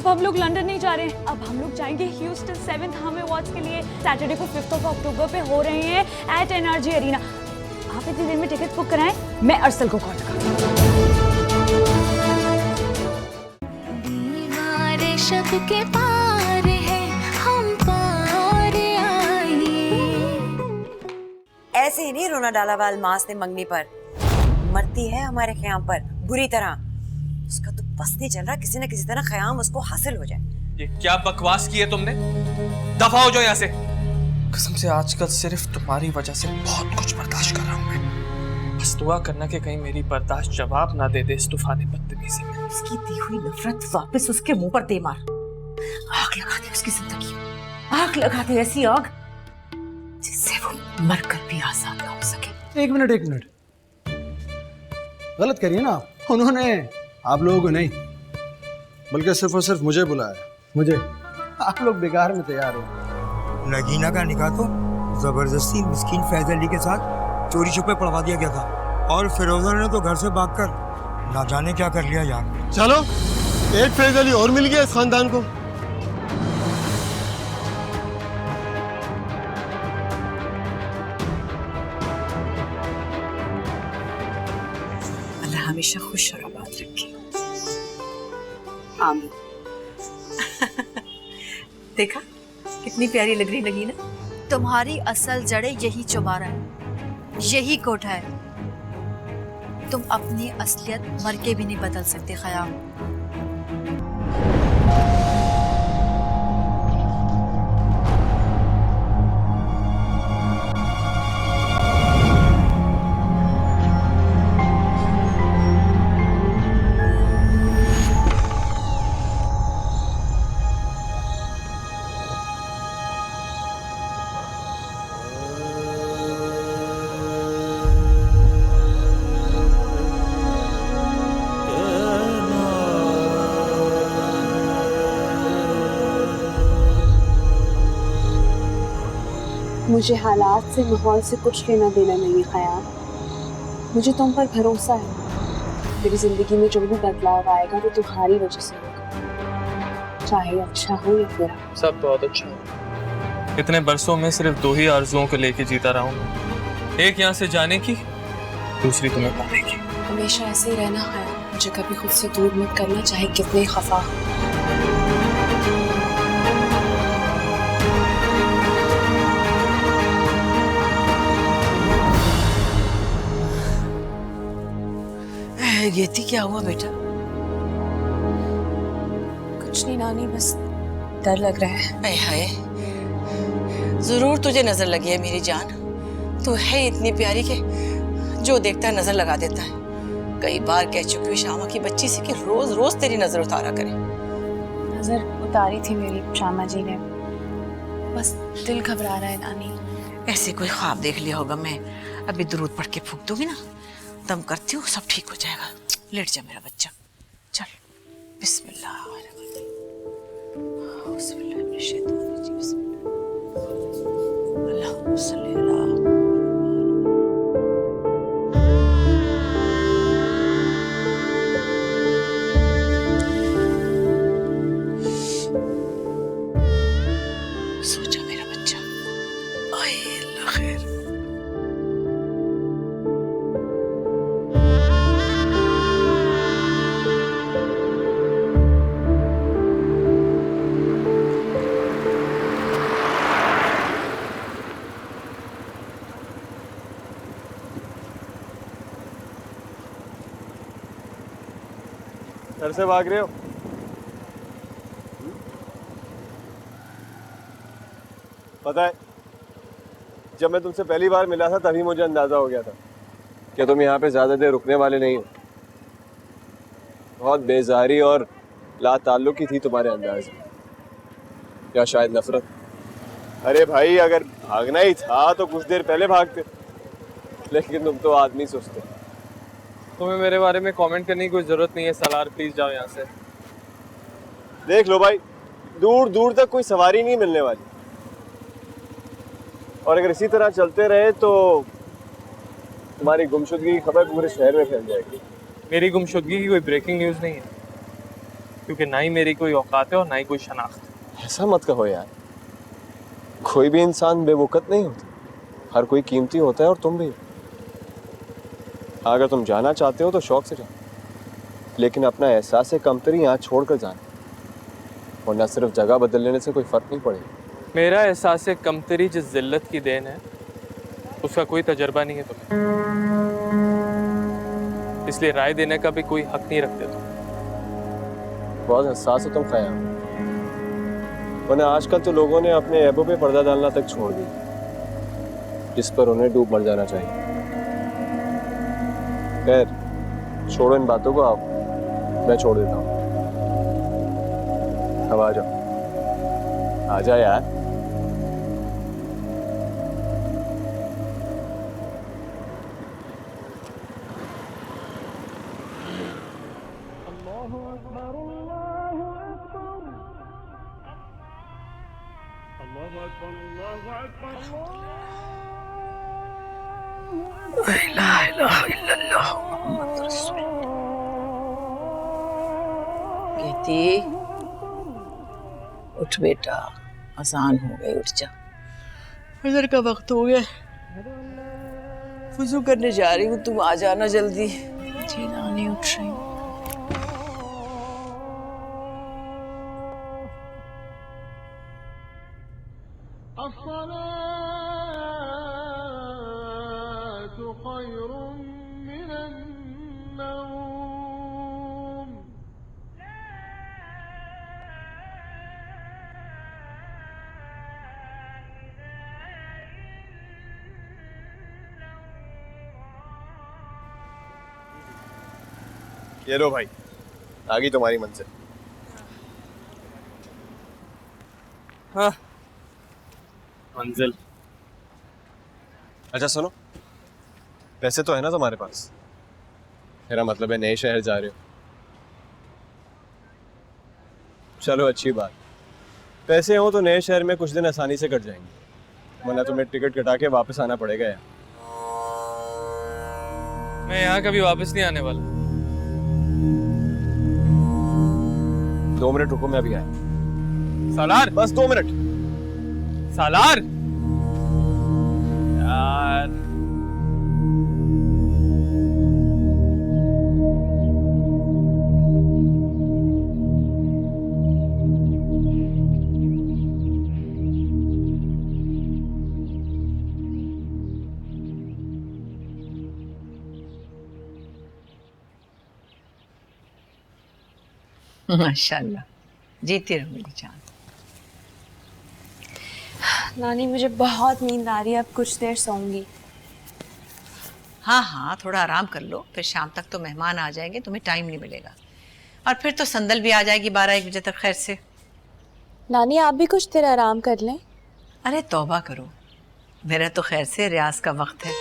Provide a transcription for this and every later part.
अब हम लोग लंदन नहीं जा रहे हैं, अब हम लोग जाएंगे ह्यूस्टन 7th हार्म अवार्ड्स के लिए। सैटरडे को 5 अक्टूबर पे हो रहे हैं एट एनआरजी अरीना। आप इतनी देर में टिकट बुक कराएं, मैं अरसल को कॉल लगाऊंगी। शब के पार है हम पार आए। ऐसे ही नहीं रोना डाला वाल मास ने मंगनी पर, मरती है हमारे ख्याम पर बुरी तरह। उसका तो बस नहीं चल रहा, किसी न किसी तरह ख्याम उसको हासिल हो जाए। ये क्या बकवास की है तुमने? दफा हो जाओ यहाँ से। कसम से आजकल सिर्फ तुम्हारी वजह से बहुत कुछ बर्दाश्त कर रहा हूँ मैं। बस दुआ करना कि कहीं मेरी बर्दाश्त जवाब ना दे दे इस तूफानी बदतमीजी में। उसकी दी हुई नफरत वापस उसके मुंह पर दे मार। आग लगा दे उसकी जिंदगी में, आग लगा दे, ऐसी आग जिससे वो मरकर भी आजाद ना हो सके। एक मिनट, गलत करिए ना आप। उन्होंने आप लोगों को नहीं बल्कि सिर्फ और सिर्फ मुझे बुलाया। मुझे आप लोग बेकार में तैयार हो। नगीना का निकाह तो जबरदस्ती मिस्कीन फैज अली के साथ चोरी छुपे पढ़वा दिया गया था, और फिरोजा ने तो घर से भागकर ना जाने क्या कर लिया यार। चलो एक फैज अली और मिल गया इस खानदान को। अल्लाह हमेशा खुश और आबाद रखे। आमीन। देखा कितनी प्यारी लग रही नगीना। तुम्हारी असल जड़ें यही चुबारा है, यही कोठा है। तुम अपनी असलियत मर के भी नहीं बदल सकते ख़याम। मुझे हालात से, माहौल से कुछ लेना देना नहीं है ख़याम। मुझे तुम पर भरोसा है। मेरी जिंदगी में जो भी बदलाव आएगा वो तुम्हारी वजह से होगा, चाहे अच्छा हो या बुरा। सब बहुत अच्छा है। इतने बरसों में सिर्फ 2 ही आरजुओं को लेके जीता रहा हूँ, एक यहाँ से जाने की, दूसरी तुम्हें पाने की। हमेशा ऐसे ही रहना ख़याम। मुझे कभी खुद से दूर मत करना, चाहे कितने खफा। ये थी, क्या हुआ बेटा? कुछ नहीं नानी, बस डर लग रहा है। हाय हाय, जरूर तुझे नजर लगी है मेरी जान। तू है इतनी प्यारी के जो देखता है नजर लगा देता है। कई बार कह चुकी हूँ शामा की बच्ची से कि रोज रोज तेरी नजर उतारा करे। नजर उतारी थी मेरी शामा जी ने, बस दिल घबरा रहा है नानी। ऐसे कोई ख्वाब देख लिया होगा। मैं अभी दुरूद पढ़ के फूंक दूंगी ना, दम करती हूँ, सब ठीक हो जाएगा। लेट जा मेरा बच्चा, चल। बिस्मिल्लाह। सोचा मेरा बच्चा, आए अल्लाह खैर। घर से भाग रहे हो? पता है, जब मैं तुमसे पहली बार मिला था तभी मुझे अंदाजा हो गया था कि तुम यहाँ पे ज्यादा देर रुकने वाले नहीं हो। बहुत बेजारी और लाताल्लुकी थी तुम्हारे अंदाज में, या शायद नफरत। अरे भाई, अगर भागना ही था तो कुछ देर पहले भागते, लेकिन तुम तो आदमी सुस्त हो। तुम्हें मेरे बारे में कमेंट करने की कोई जरूरत नहीं है सलार, प्लीज जाओ यहाँ से। देख लो भाई, दूर दूर तक कोई सवारी नहीं मिलने वाली, और अगर इसी तरह चलते रहे तो तुम्हारी गुमशुदगी की खबर पूरे शहर में फैल जाएगी। मेरी गुमशुदगी की कोई ब्रेकिंग न्यूज नहीं है। क्योंकि ना ही मेरी कोई औकात है और ना ही कोई शनाख्त। ऐसा मत कहो यार, कोई भी इंसान बेवकूफ़ नहीं होता, हर कोई कीमती होता है और तुम भी। अगर तुम जाना चाहते हो तो शौक से जाओ, लेकिन अपना एहसास कमतरी यहाँ छोड़कर जाना, वरना सिर्फ जगह बदल लेने से कोई फर्क नहीं पड़ेगा। मेरा एहसास कमतरी जिस जिल्लत की देन है उसका कोई तजर्बा नहीं है तुम्हें, इसलिए राय देने का भी कोई हक नहीं रखते तुम। बहुत हसास हो तुम ख़याम, वरना आजकल तो लोगों ने अपने ऐबों पे पर्दा डालना तक छोड़ दिया, जिस पर उन्हें डूब मर जाना चाहिए। खैर छोड़ो इन बातों को, आप मैं छोड़ देता हूँ। अब आ जाओ, आ जा यार। कहती उठ बेटा, आसान हो गई, उठ जा, फजर का वक्त हो गया, वुजू करने जा रही हूँ, तुम आ जाना जल्दी। जी नानी उठ रही हूँ। ये लो भाई, आ गई तुम्हारी मंजिल। हाँ, मंजिल। अच्छा सुनो, पैसे तो है ना तुम्हारे पास? मेरा मतलब है नए शहर जा रहे हो। चलो अच्छी बात, पैसे हो तो नए शहर में कुछ दिन आसानी से कट जाएंगे, वरना तुम्हें टिकट कटा के वापस आना पड़ेगा यार। मैं यहाँ कभी वापस नहीं आने वाला। 2 मिनट रुको, मैं अभी आया। सालार, बस 2 मिनट। सालार यार, माशाल्लाह, जीती रहो मेरी जान। नानी मुझे बहुत नींद आ रही है, अब कुछ देर सोऊंगी। हाँ हाँ, थोड़ा आराम कर लो, फिर शाम तक तो मेहमान आ जाएंगे, तुम्हें टाइम नहीं मिलेगा, और फिर तो संदल भी आ जाएगी 12-1 बजे तक। खैर से नानी आप भी कुछ देर आराम कर लें। अरे तौबा करो, मेरा तो खैर से रियाज का वक्त है।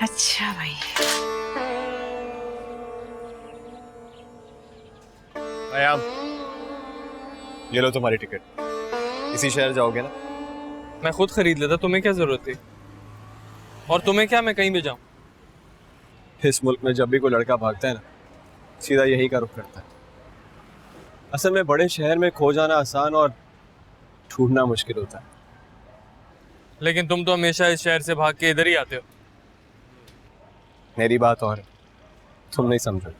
अच्छा भाई, आयाम, ये लो तुम्हारी टिकट। इसी शहर जाओगे ना? मैं खुद खरीद लेता, तुम्हें क्या जरूरत थी? और तुम्हें क्या, मैं कहीं भी जाऊं? इस मुल्क में जब भी कोई लड़का भागता है ना, सीधा यही का रुख करता है। असल में बड़े शहर में खो जाना आसान और ढूंढना मुश्किल होता है। लेकिन तुम तो हमेशा इस शहर से भाग के इधर ही आते हो। मेरी बात और है, तुम नहीं समझो,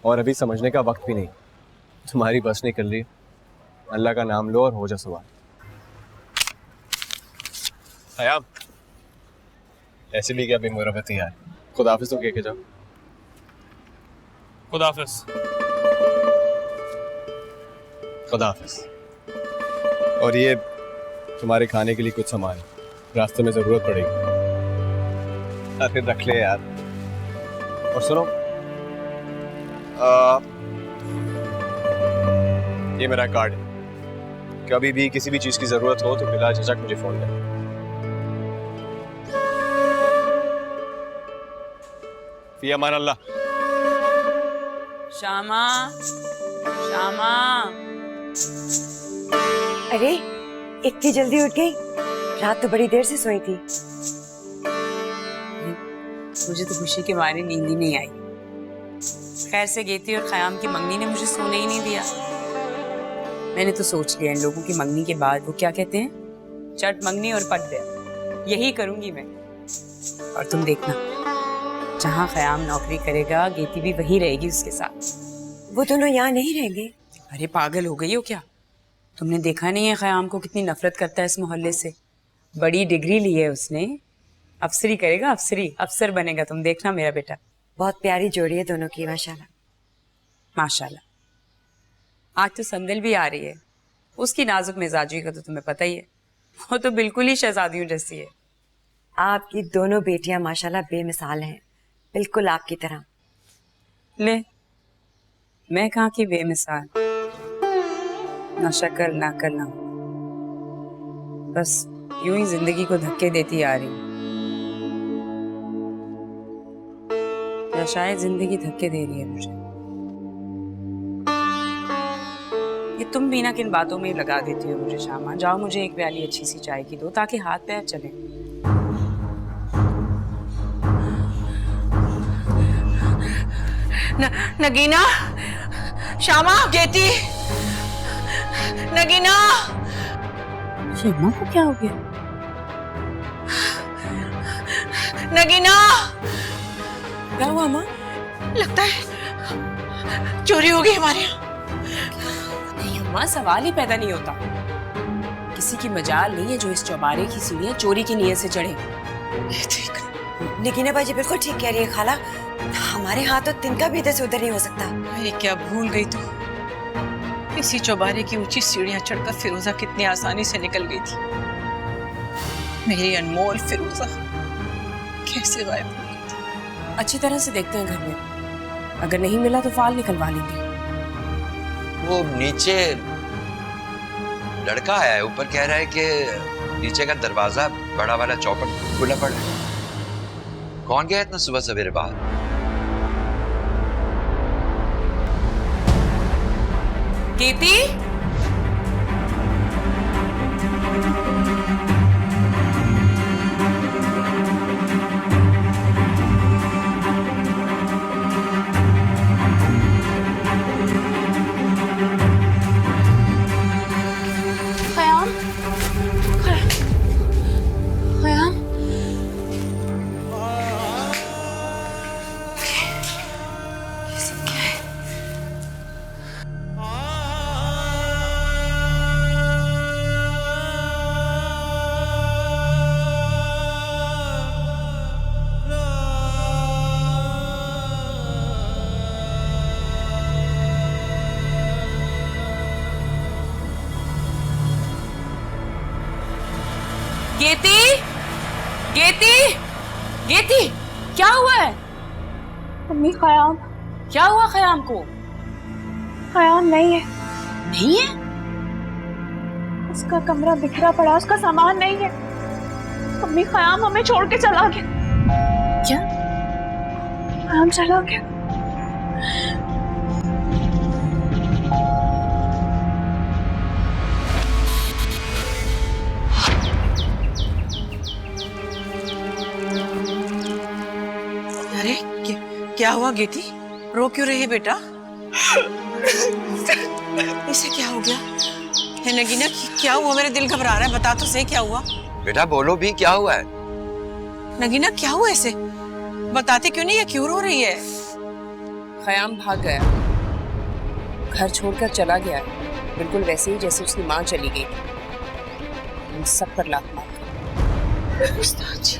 और अभी समझने का वक्त भी नहीं। तुम्हारी बस नहीं कर रही, अल्लाह का नाम लो और हो जा सवाल। आयाम, ऐसे भी क्या बेमुरवती यार, खुदाफिज तो कह के जाओ। खुदाफिज। खुदाफिज। और ये तुम्हारे खाने के लिए कुछ सामान है, रास्ते में जरूरत पड़ेगी। अरे रख ले यार। और सुनो, ये मेरा कार्ड है, कभी भी किसी भी चीज की जरूरत हो तो बिला झिझक मुझे फोन कर। फी अमान अल्लाह। श्यामा, श्यामा। अरे इतनी जल्दी उठ गई? रात तो बड़ी देर से सोई थी। मुझे तो खुशी के मारे नींद ही नहीं आई। खैर से गेती और ख़याम की मंगनी ने मुझे सोने ही नहीं दिया। मैंने तो सोच लिया इन लोगों की मंगनी के बाद वो क्या कहते हैं, चट मंगनी और पट दे। यही करूंगी मैं। और तुम देखना, जहाँ ख़याम नौकरी करेगा गेती भी वहीं रहेगी उसके साथ। वो दोनों यहाँ नहीं रहेंगे। अरे पागल हो गई हो क्या? तुमने देखा नहीं है ख़याम को कितनी नफरत करता है इस मोहल्ले से। बड़ी डिग्री ली है उसने, अफसरी करेगा, अफसरी, अफसर बनेगा। तुम देखना मेरा बेटा। बहुत प्यारी जोड़ी है दोनों की, माशाल्लाह माशाल्लाह। आज तो संदल भी आ रही है। उसकी नाजुक मिजाजी का तो तुम्हें पता ही है, वो तो बिल्कुल ही शहजादियों जैसी है। आपकी दोनों बेटियां माशाल्लाह बेमिसाल हैं, बिल्कुल आपकी तरह। ले, मैं कहाँ की बेमिसाल, ना शक्ल ना करना, बस यूं ही जिंदगी को धक्के देती आ रही हूँ, या शायद जिंदगी धक्के दे रही है मुझे। ये तुम भी ना किन बातों में लगा देती हो मुझे शामा। जाओ मुझे एक प्याली अच्छी सी चाय की दो ताकि हाथ पैर चले। नगीना, शामा, गेती, नगीना। शामा को क्या हो गया? नगीना, क्या हुआ माँ? लगता है चोरी हो गई हमारे यहाँ। नहीं अम्मा, सवाल ही पैदा नहीं होता। किसी की मजाल नहीं है जो इस चौबारे की सीढ़ियां चोरी की नीयत से चढ़े। नगीना बाजी बिल्कुल ठीक कह रही है खाला, हमारे हाथ तो तिनका भी इधर से उधर नहीं हो सकता। अरे क्या भूल गई तू, इसी चौबारे की ऊंची सीढ़ियां चढ़कर फिरोजा कितनी आसानी से निकल गई थी। मेरी अनमोल फिरोजा कैसे गायब हो गई थी। अच्छी तरह से देखते हैं घर में, अगर नहीं मिला तो फाल निकलवा लेंगे। वो नीचे लड़का आया है, ऊपर कह रहा है कि नीचे का दरवाजा बड़ा वाला चौखट खुला पड़ा है। कौन गया इतना सुबह सवेरे बाहर? केती, ख़याम, ख़याम, ये सब क्या है? गेती, गेती, गेती, क्या हुआ है? मम्मी, ख़याम, क्या हुआ ख़याम को? ख़याम नहीं है। नहीं है? उसका कमरा बिखरा पड़ा, उसका सामान नहीं है। मम्मी, ख़याम हमें छोड़ के चला गया। क्या? ख़याम चला गया। अरे क्या हुआ गेती, रो क्यों रही है बेटा? इसे क्या हो गया? है नगीना, क्या हुआ? मेरा दिल घबरा रहा है, बता तो सही क्या हुआ। बेटा बोलो भी, क्या हुआ है? नगीना क्या हुआ इसे? बताती क्यों नहीं है, क्यों रो रही है? ख़याम भाग गया, घर छोड़कर चला गया है, बिल्कुल वैसे ही जैसे उसकी माँ चली गई। हम सब पर लात मार। उस्ताद जी,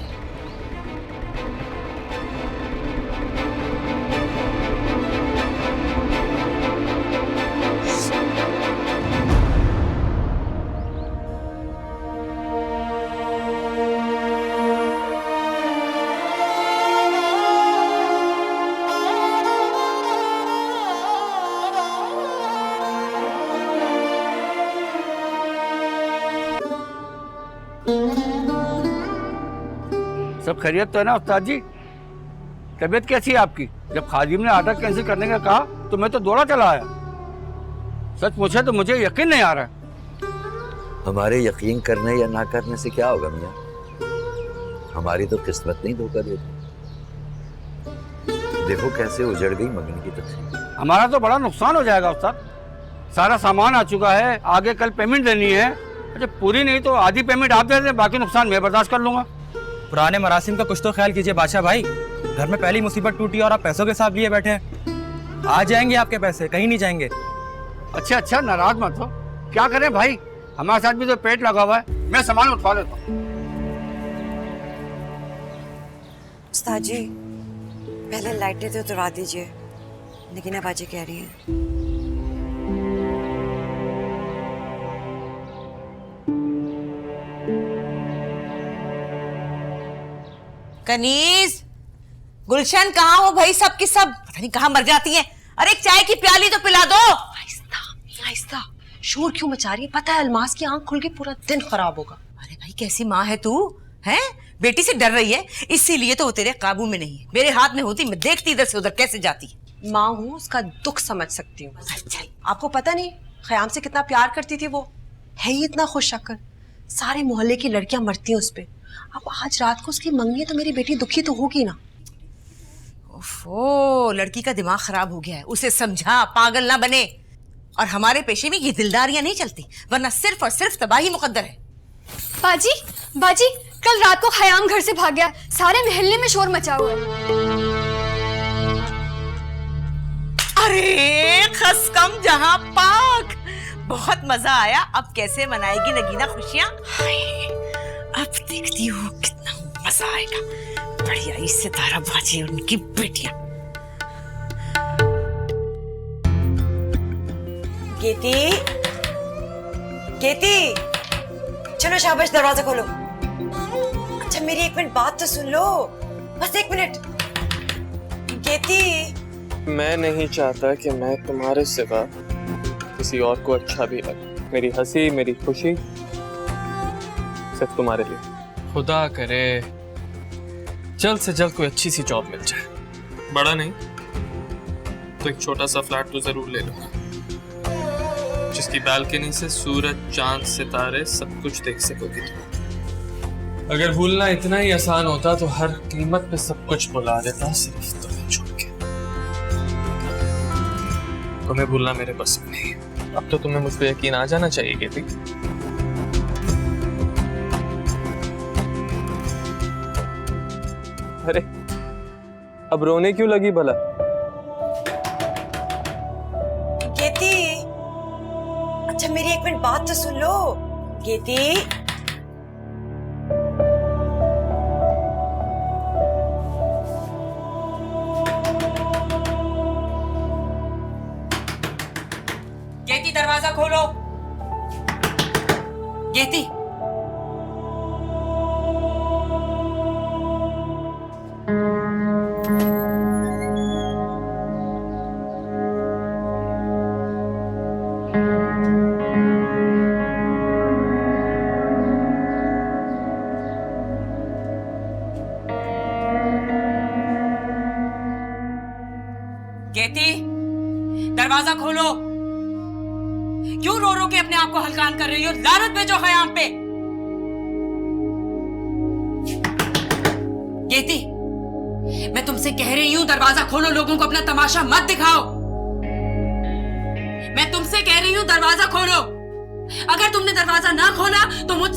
सब खैरियत तो है ना उस्ताद जी? तबीयत कैसी है आपकी? जब खादिम ने आर्डर कैंसिल करने का कहा तो मैं तो दौड़ा चला आया। सच पूछे तो मुझे यकीन नहीं आ रहा है। हमारे यकीन करने या ना करने से क्या होगा मियाँ? हमारी तो किस्मत नहीं धोखा देती। देखो कैसे उजड़ गई मंगनी की तकलीफ। हमारा तो बड़ा नुकसान हो जाएगा उस्ताद। सारा सामान आ चुका है, आगे कल पेमेंट देनी है। अच्छा पूरी नहीं तो आधी पेमेंट आप दे दें, बाकी नुकसान मैं बर्दाश्त कर लूंगा। पुराने मरासिम का कुछ तो ख्याल कीजिए बादशाह भाई। घर में पहली मुसीबत टूटी और आप पैसों के हिसाब लिए बैठे हैं। आ जाएंगे आपके पैसे, कहीं नहीं जाएंगे। अच्छा अच्छा नाराज मत हो, क्या करें भाई, हमारे साथ भी तो पेट लगा हुआ है। मैं सामान उठवा लेता हूँ। उस्ताद जी पहले लाइटें तो उतरवा दीजिए, लेकिन अब बाजी कह रही है। कनीज, गुलशन कहाँ हो भाई? सब की सब पता नहीं कहाँ मर जाती हैं। अरे एक चाय की प्याली तो पिला दो। आहिस्ता, शोर क्यों मचा रही है? पता है अलमास की आंख खुल के पूरा दिन खराब होगा। अरे भाई कैसी माँ है तू, हैं? बेटी से डर रही है, इसीलिए तो वो तेरे काबू में नहीं है। मेरे हाथ में होती मैं देखती इधर से उधर कैसे जाती है। माँ हूँ, उसका दुख समझ सकती हूँ। आपको पता नहीं खयाम से कितना प्यार करती थी वो, है ही इतना खुश शक्ल। सारे मोहल्ले की लड़कियां मरती हैं उस पे। अब आज रात को उसकी मंगनी है तो मेरी बेटी दुखी तो होगी ना। ओफो, लड़की का दिमाग खराब हो गया है, उसे समझा, पागल ना बने। और हमारे पेशे में ये दिलदारियां नहीं चलती, वरना सिर्फ और सिर्फ तबाही मुकद्दर है। बाजी कल रात को खयाम घर से भाग गया, सारे मोहल्ले में शोर मचा हुआ है। अरे खसकम जहां पाक, बहुत मजा आया। अब कैसे मनाएगी नगीना खुशियां? अब देखती हूँ कितना मजा आएगा। बढ़िया ही सितारा बाजी और उनकी बेटियां। केती, चलो शाबाश, दरवाजा खोलो। अच्छा मेरी एक मिनट बात तो सुन लो, बस एक मिनट। केती, मैं नहीं चाहता कि मैं तुम्हारे सिवा किसी और को अच्छा भी लगे। मेरी हंसी, मेरी खुशी सिर्फ तुम्हारे लिए। खुदा करे जल्द से जल्द कोई अच्छी सी जॉब मिल जाए। बड़ा नहीं तो एक छोटा सा फ्लैट तो जरूर ले लूंगा, जिसकी बालकनी से सूरज, चांद, सितारे सब कुछ देख सकोगी तुम। अगर भूलना इतना ही आसान होता तो हर कीमत पे सब कुछ भुला देता, सिर्फ तुम्हें छोड़ के। तुम्हें भूलना मेरे बस में नहीं। अब तो तुम्हें मुझ पे यकीन आ जाना चाहिए केती। अरे अब रोने क्यों लगी भला? केती, अच्छा मेरी एक मिनट बात तो सुन लो। केती, केती दरवाजा खोलो। केती, केती दरवाजा खोलो। क्यों रो रो के अपने आप को हलकान कर रही हो? लानत भेजो खयाम पे। केती, मैं तुमसे कह रही हूं दरवाजा खोलो, लोगों को अपना तमाशा मत दिखाओ। मैं तुमसे कह रही हूं दरवाजा खोलो। अगर तुमने दरवाजा ना खोला तो मुझ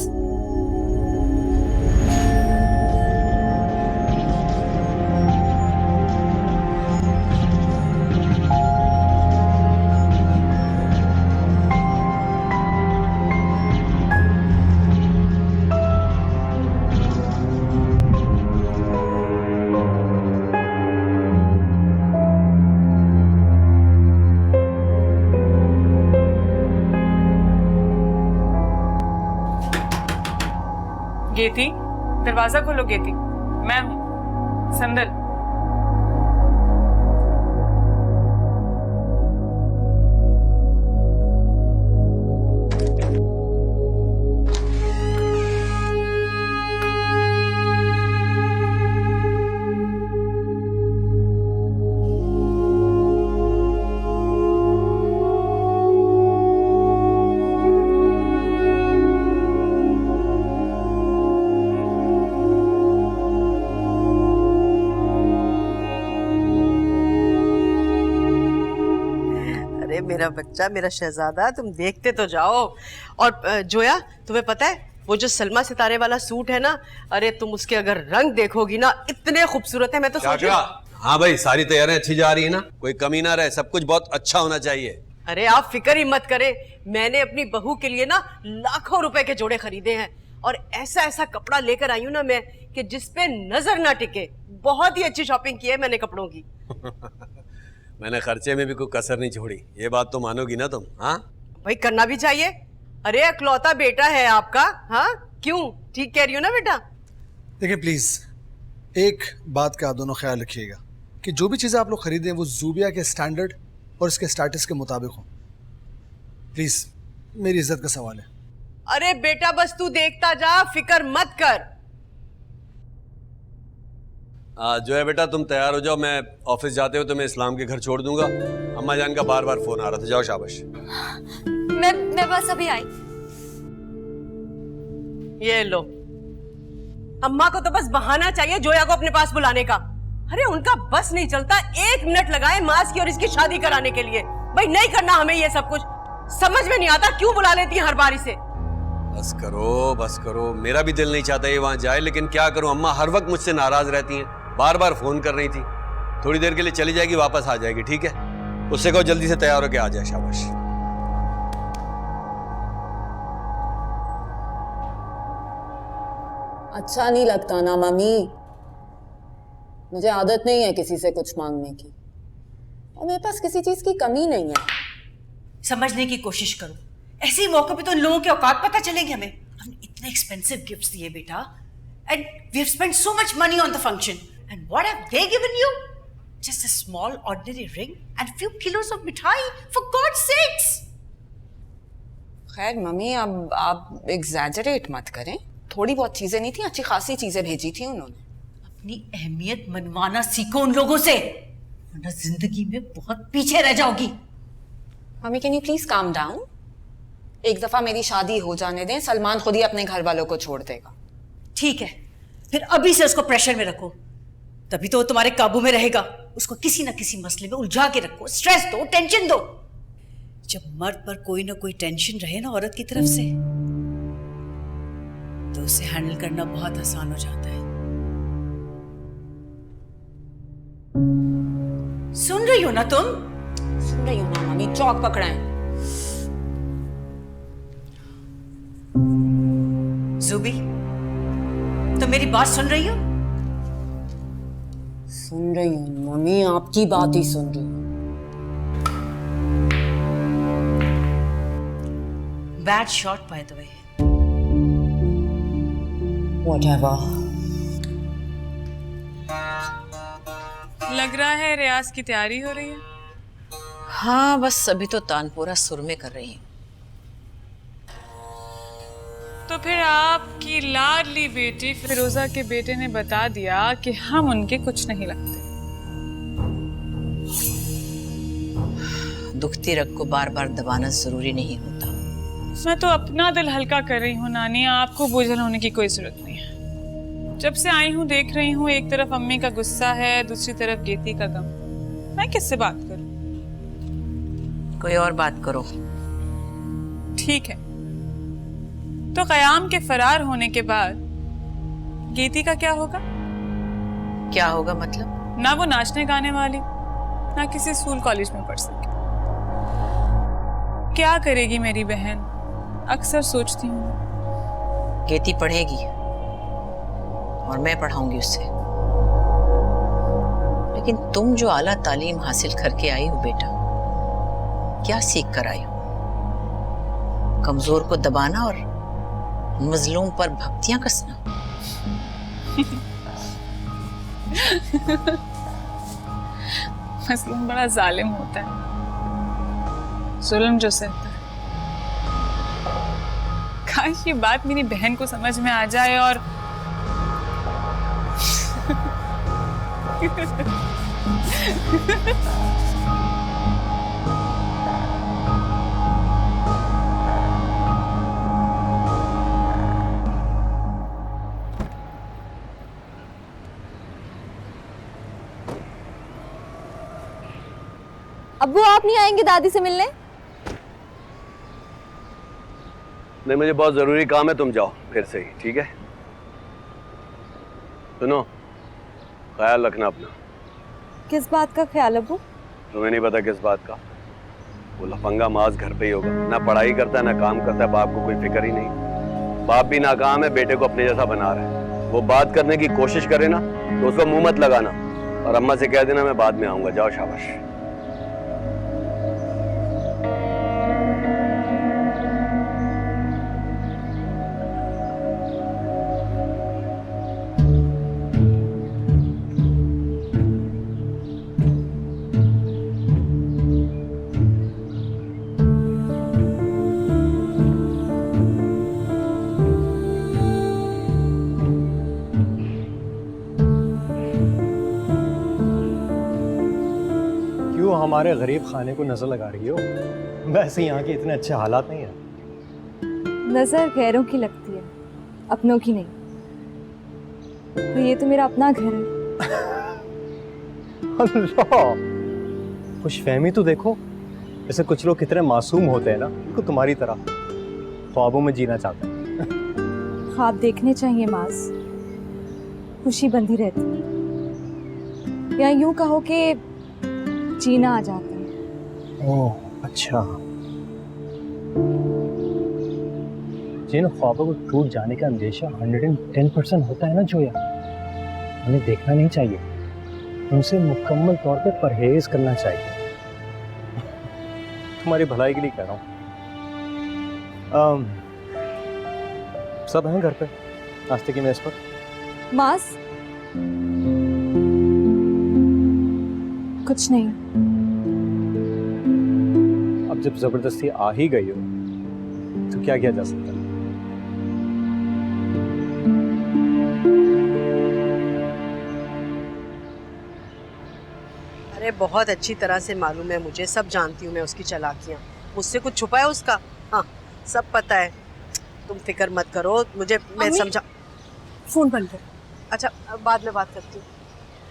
गेती, दरवाजा खोलो गेती। मैं हूं संदल। मेरा बच्चा, मेरा शहजादा, तुम देखते तो जाओ। और जोया, तुम्हें पता है वो जो सलमा सितारे वाला सूट है ना, अरे तुम उसके अगर रंग देखोगी ना, इतने खूबसूरत है। मैं तो सोच हाँ भाई, सारी तैयारियां अच्छी जा रही है ना, कोई कमी ना रहे, सब कुछ बहुत अच्छा होना चाहिए। अरे आप फिक्र ही मत करें, मैंने अपनी बहू के लिए ना लाखों रुपए के जोड़े खरीदे हैं और ऐसा ऐसा कपड़ा लेकर आई हूँ ना मैं कि जिसपे नजर ना टिके। बहुत ही अच्छी शॉपिंग की है मैंने कपड़ों की। मैंने खर्चे में भी कोई कसर नहीं छोड़ी, ये बात तो मानोगी ना तुम? हाँ भाई, करना भी चाहिए। अरे अकलौता बेटा है आपका। हाँ क्यों, ठीक कह रही हो ना बेटा? देखिए प्लीज, एक बात का आप दोनों ख्याल रखिएगा कि जो भी चीज़ें आप लोग खरीदें वो जूबिया के स्टैंडर्ड और इसके स्टेटस के मुताबिक हो। प्लीज, मेरी इज्जत का सवाल है। अरे बेटा बस तू देखता जा, फिक्र मत कर। जो है बेटा, तुम तैयार हो जाओ, मैं ऑफिस जाते हो तो मैं इस्लाम के घर छोड़ दूंगा। अम्मा जान का बार बार फोन आ रहा था। जाओ, शाबाश। मैं बस अभी आई। ये लो, अम्मा को तो बस बहाना चाहिए जोया को अपने पास बुलाने का। अरे उनका बस नहीं चलता 1 मिनट लगाए मास की और इसकी शादी कराने के लिए। भाई नहीं करना हमें ये सब कुछ, समझ में नहीं आता क्यों बुला लेती है हर बार इसे। बस करो, बस करो, मेरा भी दिल नहीं चाहता ये वहां जाए, लेकिन क्या करूं, अम्मा हर वक्त मुझसे नाराज रहती हैं, बार बार फोन कर रही थी। थोड़ी देर के लिए चली जाएगी, वापस आ जाएगी, ठीक है? उससे कहो जल्दी से तैयार होके आ जाए। शाबाश। अच्छा नहीं लगता ना मम्मी, मुझे आदत नहीं है किसी से कुछ मांगने की, और मेरे पास किसी चीज की कमी नहीं है। समझने की कोशिश करो, ऐसे ही मौके पे तो इन लोगों के औकात पता चलेंगे हमें। हमने इतने एक्सपेंसिव गिफ्ट्स दिए बेटा, and we have spent so much money on the function, and what have they given you? Just a small ordinary ring and few kilos of mithai, for God's sakes. खैर मम्मी, अब आप exaggerate मत करें, थोड़ी बहुत चीजें नहीं थी, अच्छी खासी चीजें भेजी थी उन्होंने। अपनी अहमियत मनवाना सीखो उन लोगों से, वरना जिंदगी में बहुत पीछे रह जाओगी। Mummy can you please calm down? एक दफा मेरी शादी हो जाने दें, सलमान खुद ही अपने घर वालों को छोड़ देगा। ठीक है, फिर अभी से उसको प्रेशर में रखो, तभी तो वो तुम्हारे काबू में रहेगा। उसको किसी ना किसी मसले में उलझा के रखो, स्ट्रेस दो, टेंशन दो। जब मर्द पर कोई ना कोई टेंशन रहे ना औरत की तरफ से, तो उसे हैंडल करना बहुत आसान हो जाता है। सुन रही हो ना तुम? सुन रही हो ना मम्मी, चौक पकड़ाएं। जुबी, तुम मेरी बात सुन रही हो? सुन रही हूँ मम्मी, आपकी बात ही सुन रही हूँ। Bad shot by the way. Whatever. लग रहा है रियाज की तैयारी हो रही है। हाँ, बस अभी तो तानपुरा सुर में कर रही हूँ। तो फिर आपकी लाडली बेटी फिरोजा के बेटे ने बता दिया कि हम उनके कुछ नहीं लगते। दुखती रग को बार बार दबाना जरूरी नहीं होता। मैं तो अपना दिल हल्का कर रही हूँ नानी, आपको बोझल होने की कोई जरूरत नहीं है। जब से आई हूँ देख रही हूँ, एक तरफ अम्मी का गुस्सा है, दूसरी तरफ गेती का गम। मैं किससे बात करूँ? कोई और बात करो। ठीक है, तो क़याम के फरार होने के बाद गेती का क्या होगा? क्या होगा मतलब? ना वो नाचने गाने वाली, ना किसी स्कूल कॉलेज में पढ़ सके। क्या करेगी मेरी बहन? अक्सर सोचती हूँ। गेती पढ़ेगी और मैं पढ़ाऊंगी उससे, लेकिन तुम जो आला तालीम हासिल करके आई हो बेटा, क्या सीख कर आई हो? कमजोर को दबाना और मजलूम पर भक्तियां कसना। मजलूम बड़ा जालिम होता है, जुल्म जो सहता है। काश ये बात मेरी बहन को समझ में आ जाए और अब्बू, आप नहीं आएंगे दादी से मिलने? नहीं, मुझे बहुत ज़रूरी काम है, तुम जाओ फिर से ही, ठीक है? सुनो, ख्याल रखना अपना। किस बात का ख्याल अब्बू? तुम्हें नहीं पता किस बात का? वो लफंगा माज घर पे ही होगा, ना पढ़ाई करता है ना काम करता है, बाप को कोई फिक्र ही नहीं। बाप भी नाकाम है, बेटे को अपने जैसा बना रहा है। वो बात करने की कोशिश करे ना तो उसको मुंह मत लगाना, और अम्मा से कह देना मैं बाद में आऊंगा। जाओ, शाबाश। हमारे गरीब खाने को नजर लगा रही हो? वैसे यहाँ के इतने अच्छे हालात नहीं है। नजर गैरों की लगती है, अपनों की नहीं। तो ये तो मेरा अपना घर है। अल्लाह, खुशफहमी तो देखो। जैसे कुछ लोग कितने मासूम होते हैं ना, उनको तुम्हारी तरह ख्वाबों में जीना चाहते हैं। ख्वाब देखने चाहिए मास, खुशी बंधी रहती है, या यूं कहो कि जीना आ जाता है। ओह अच्छा, जिन ख्वाबों को टूट जाने का अंदेशा 110% होता है ना जोया, हमें देखना नहीं चाहिए, उनसे मुकम्मल तौर पे परहेज करना चाहिए। तुम्हारी भलाई के लिए कह रहा हूँ। सब हैं घर पे नाश्ते की मेज पर? मास कुछ नहीं। अब जब जबरदस्ती आ ही गई हो तो क्या किया जा सकता है? अरे बहुत अच्छी तरह से मालूम है मुझे, सब जानती हूँ मैं उसकी चालाकियाँ। मुझसे कुछ छुपा है उसका? हाँ, सब पता है। तुम फिक्र मत करो, मुझे मैं समझा। फोन बंद कर। अच्छा, बाद में बात करती हूँ।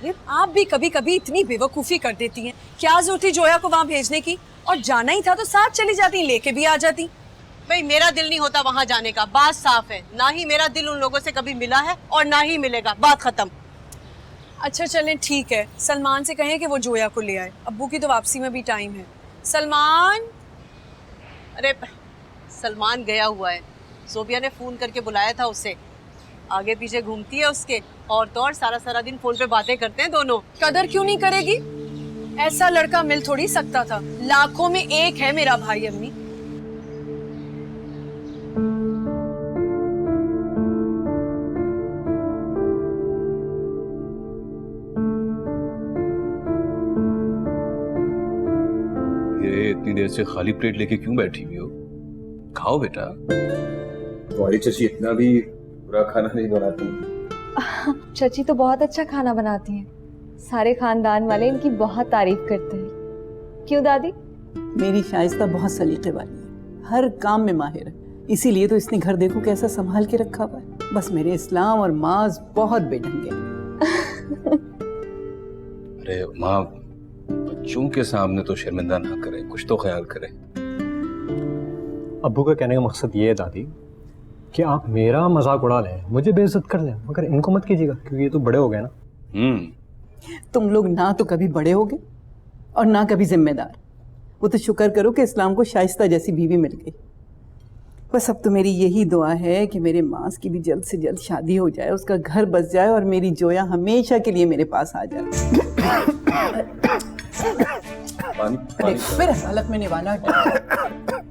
अरे आप भी कभी कभी इतनी बेवकूफ़ी कर देती हैं। क्या जरूरत थी जोया को वहाँ भेजने की? और जाना ही था तो साथ चली जाती, लेके भी आ जाती। भाई मेरा दिल नहीं होता वहाँ जाने का, बात साफ है। ना ही मेरा दिल उन लोगों से कभी मिला है और ना ही मिलेगा, बात खत्म। अच्छा चलें ठीक है, सलमान से कहें कि वो जोया को ले आए। अब्बू की तो वापसी में भी टाइम है। सलमान। अरे सलमान गया हुआ है, जोबिया ने फोन करके बुलाया था उसे। आगे पीछे घूमती है उसके, और तो और सारा दिन फोन पे बातें करते हैं दोनों। कदर क्यों नहीं करेगी? ऐसा लड़का मिल थोड़ी सकता था, लाखों में एक है मेरा भाई। अम्मी ये इतनी देर से खाली प्लेट लेके क्यों बैठी हुई हो? खाओ बेटा। तुम्हारी चची इतना भी बुरा खाना नहीं बनाती। चची तो बहुत अच्छा खाना बनाती हैं। सारे खानदान वाले इनकी बहुत तारीफ करते हैं। क्यों दादी? मेरी शाइस्ता बहुत सलीके वाली है, हर काम में माहिर है, इसीलिए तो इसने घर देखो कैसा संभाल के रखा हुआ है। बस मेरे इस्लाम और माज बहुत बेढंगे हैं। अरे माँ, बच्चों के सामने तो शर्मिंदा ना करे, कुछ तो ख्याल करे। अब्बू का कहने का मकसद ये है दादी कि आप मेरा मजाक उड़ा लें, मुझे बेइज्जत कर लें, मगर इनको मत कीजिएगा क्योंकि ये तो बड़े हो गए ना। तुम लोग ना तो कभी बड़े होगे और ना कभी जिम्मेदार। वो तो शुक्र करो कि इस्लाम को शाइस्ता जैसी बीवी मिल गई। बस अब तो मेरी यही दुआ है कि मेरे मास की भी जल्द से जल्द शादी हो जाए, उसका घर बस जाए और मेरी जोया हमेशा के लिए मेरे पास आ जाए। फिर हालत में निवाला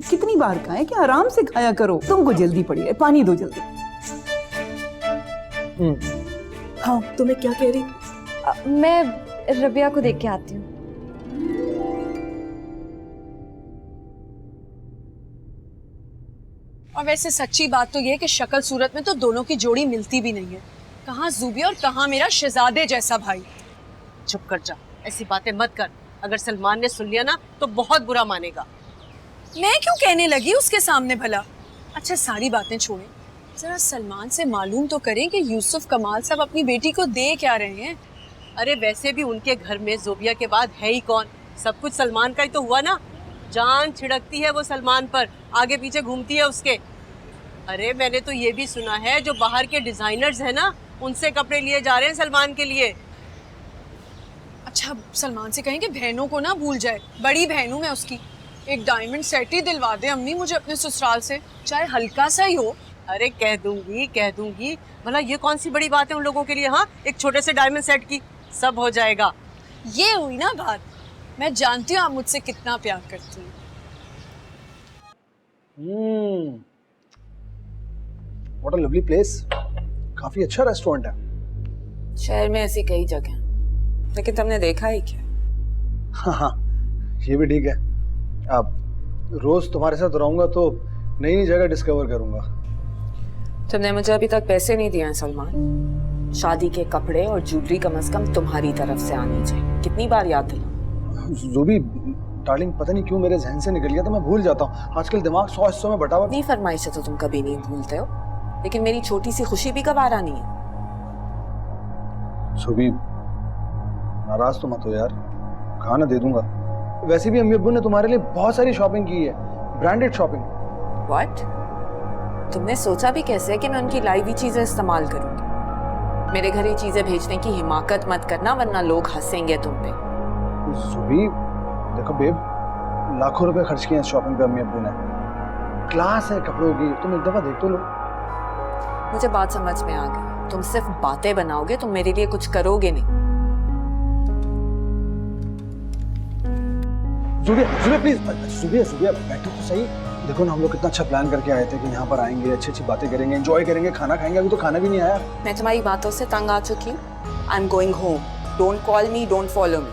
कितनी बार कहा है कि आराम से खाया करो, तुमको जल्दी पड़ी है। पानी दो जल्दी। हाँ, तुम्हें क्या कह रही? मैं रबिया को देख के आती हूँ। और वैसे सच्ची बात तो ये है कि शक्ल सूरत में तो दोनों की जोड़ी मिलती भी नहीं है। कहाँ ज़ुबिया और कहाँ मेरा शहजादे जैसा भाई। चुप कर जा, ऐसी बातें मत कर। अगर सलमान ने सुन लिया ना तो बहुत बुरा मानेगा। मैं क्यों कहने लगी उसके सामने भला? अच्छा सारी बातें छोड़ें, जरा सलमान से मालूम तो करें कि यूसुफ कमाल साहब अपनी बेटी को दे क्या रहे हैं। अरे वैसे भी उनके घर में जोबिया के बाद है ही कौन? सब कुछ सलमान का ही तो हुआ ना। जान छिड़कती है वो सलमान पर, आगे पीछे घूमती है उसके। अरे मैंने तो ये भी सुना है जो बाहर के डिजाइनर्स हैं ना, उनसे कपड़े लिए जा रहे हैं सलमान के लिए। अच्छा सलमान से कहें कि बहनों को ना भूल जाए, बड़ी बहन हूं मैं उसकी। एक डायमंड सेट ही दिलवा दे अम्मी मुझे अपने ससुराल से, चाहे हल्का सा ही हो। अरे कह दूंगी। भला ये कौन सी बड़ी बात है उन लोगों के लिए? हाँ, एक छोटे से डायमंड सेट की सब हो जाएगा। ये हुई ना बात। मैं जानती हूँ आप मुझसे कितना प्यार करती हैं। व्हाट अ लवली प्लेस, काफी अच्छा रेस्टोरेंट है। शहर में ऐसी कई जगह हैं, लेकिन तुमने देखा ही क्या? हाँ, ये भी ठीक है। अब रोज तुम्हारे साथ रहूंगा तो नई नई जगह डिस्कवर करूंगा। तुमने मुझे अभी तक पैसे नहीं दिए हैं सलमान। शादी के कपड़े और ज्वेलरी कम से कम तुम्हारी तरफ से आनी चाहिए। कितनी बार याद दिलाऊं? ज़ुबी डार्लिंग, पता नहीं क्यों मेरे ज़हन से निकल गया, तो मैं भूल जाता हूँ। आजकल दिमाग 100 हिस्सों में बटा हुआ। अपनी फरमाइश तो तुम कभी नहीं भूलते हो, लेकिन मेरी छोटी सी खुशी भी गवारा नहीं है। ज़ुबी नाराज तो मत हो यार, कहाँ ना दे दूंगा। वैसे भी अम्मी अब्बू ने तुम्हारे लिए बहुत सारी शॉपिंग की है, ब्रांडेड शॉपिंग। व्हाट? तुमने सोचा भी कैसे कि मैं उनकी लाई हुई चीजें इस्तेमाल करूंगी? मेरे घर ये चीजें भेजने की हिमाकत मत करना, वरना लोग हंसेंगे तुम पे। ज़ुबी देखो बेब, लाखों रुपए खर्च किए हैं शॉपिंग पे अम्मी अब्बू ने। क्लास है कपड़ों की, तुम एक दफा देख तो लो। मुझे बात समझ में आ गई, तुम सिर्फ बातें बनाओगे, तुम मेरे लिए कुछ करोगे नहीं। ज़ुबी प्लीज, ज़ुबी बैठो तो सही। देखो ना, हम लोग कितना अच्छा प्लान करके आए थे कि यहाँ पर आएंगे, अच्छी अच्छी बातें करेंगे, एंजॉय करेंगे, खाना खाएंगे। अभी तो खाना भी नहीं आया। मैं तुम्हारी बातों से तंग आ चुकी हूँ। I am going home. Don't call me, don't follow me.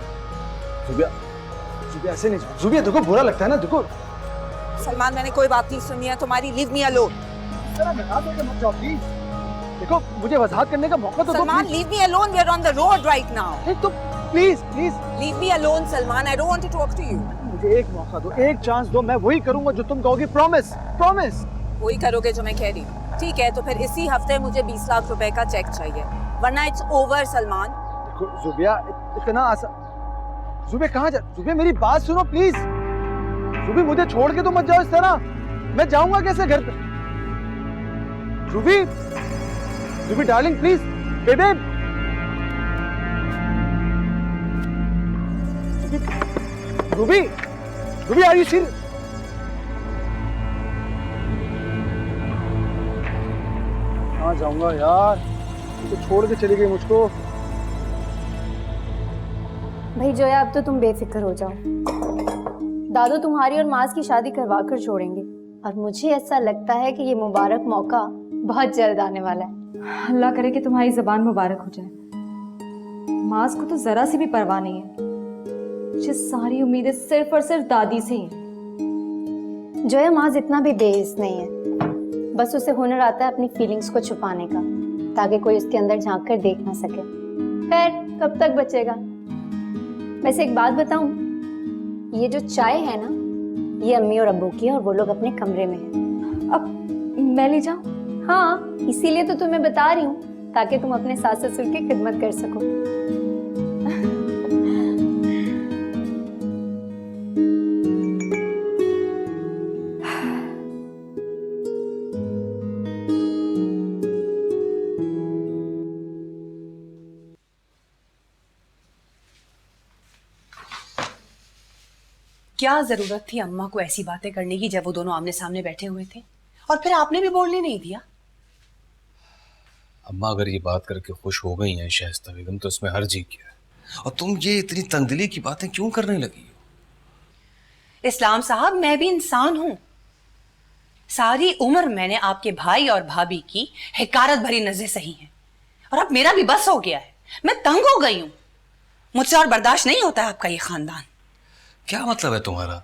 Zubi ऐसे नहीं, ज़ुबी देखो बुरा लगता है ना। देखो सलमान, मैंने कोई बात नहीं सुनी है तुम्हारी। Leave me alone. मत जाओ प्लीज। देखो मुझे वजाहत करने का मौका तो दो। Salman, leave me alone. We are on the road right now. तो please leave me alone Salman. I don't want to talk to you. मुझे एक मौका दो, एक चांस दो, मैं वही करूंगा जो तुम कहोगे। Promise promise. वही करोगे जो मैं कह रही हूँ? ठीक है, तो फिर इसी हफ्ते मुझे 20 लाख रुपए का चेक चाहिए, वरना इट्स ओवर सलमान। देखो ज़ुबिया, इतना आसान। ज़ुबी कहाँ जा? ज़ुबी मेरी बात सुनो प्लीज। ज़ुबी मुझे छोड़ के तो मत जाओ इस तरह। मैं जाऊंगा कैसे घर पे? ज़ुबी डार्लिंग प्लीज। बेबे ज़ुबी आर यू सीरियस? कहाँ जाऊंगा यार, तो छोड़ के चली गई मुझको। भाई जोया, अब तो तुम बेफिक्र हो जाओ। दादू तुम्हारी और माज की शादी करवा कर छोड़ेंगे, और मुझे ऐसा लगता है कि ये मुबारक मौका बहुत जल्द आने वाला है। अल्लाह करे कि तुम्हारी ज़बान मुबारक हो जाए। माज को तो ज़रा सी भी परवाह नहीं है। मुझे सारी उम्मीदें सिर्फ और सिर्फ दादी से ही हैं। जोया, माज इतना भी बेहिस नहीं है। बस उसे हुनर आता है अपनी फीलिंग्स को छुपाने का, ताकि कोई उसके अंदर झांक कर देख ना सके। खैर, कब तक बचेगा। वैसे एक बात बताऊं, ये जो चाय है ना, ये अम्मी और अब्बू की है, और वो लोग अपने कमरे में हैं। अब मैं ले जाऊं? हाँ, इसीलिए तो तुम्हें बता रही हूँ, ताकि तुम अपने सास ससुर की खिदमत कर सको। क्या जरूरत थी अम्मा को ऐसी बातें करने की जब वो दोनों आमने सामने बैठे हुए थे? और फिर आपने भी बोलने नहीं दिया। अम्मा अगर ये बात करके खुश हो गई हैं शाइस्ता बेगम, तो इसमें हर्ज ही क्या है? और तुम ये इतनी तंगदिली की बातें क्यों करने लगी हो? इस्लाम साहब, मैं भी इंसान हूं। सारी उम्र मैंने आपके भाई और भाभी की हिकारत भरी नजरें सही हैं, और अब मेरा भी बस हो गया है। मैं तंग हो गई हूं। मुझसे और बर्दाश्त नहीं होता है आपका ये खानदान। क्या मतलब है तुम्हारा?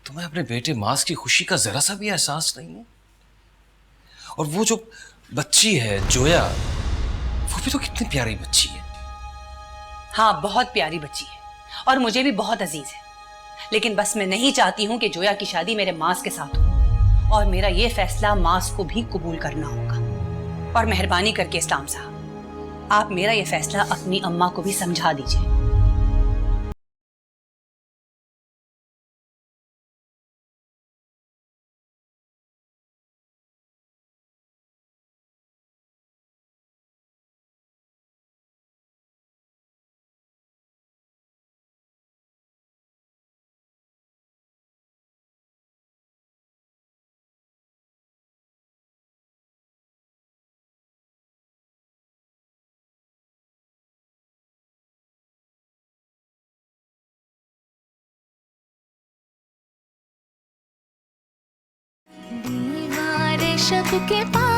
तुम्हें अपने बेटे मास की खुशी का जरा सा भी एहसास नहीं है? और वो जो बच्ची है जोया, वो भी तो कितनी प्यारी बच्ची है। हाँ, बहुत प्यारी बच्ची है, और मुझे भी बहुत अजीज है। लेकिन बस मैं नहीं चाहती हूं कि जोया की शादी मेरे मास के साथ हो, और मेरा ये फैसला मास को भी कबूल करना होगा। और मेहरबानी करके इस्लाम साहब, आप मेरा ये फैसला अपनी अम्मा को भी समझा दीजिए। जग के पास